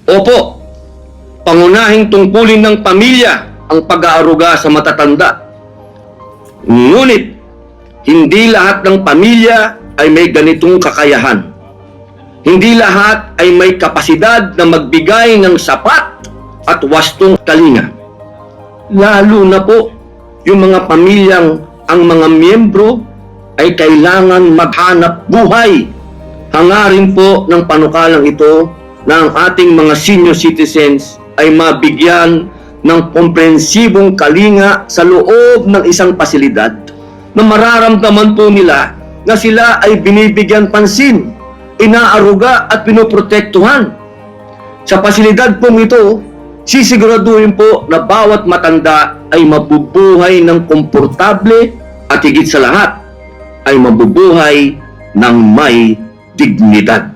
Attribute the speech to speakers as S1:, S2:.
S1: Opo, pangunahing tungkulin ng pamilya ang pag-aaruga sa matatanda. Ngunit, hindi lahat ng pamilya ay may ganitong kakayahan. Hindi lahat ay may kapasidad na magbigay ng sapat at wastong kalinga. Lalo na po yung mga pamilyang ang mga miyembro ay kailangan maghanap buhay. Hangarin po ng panukalang ito na ang ating mga senior citizens ay mabigyan ng komprehensibong kalinga sa loob ng isang pasilidad na mararamdaman po nila na sila ay binibigyan pansin, inaaruga at pinoprotektuhan. Sa pasilidad pong ito, sisiguraduhin po na bawat matanda ay mabubuhay ng komportable at higit sa lahat ay mabubuhay ng may dignidad.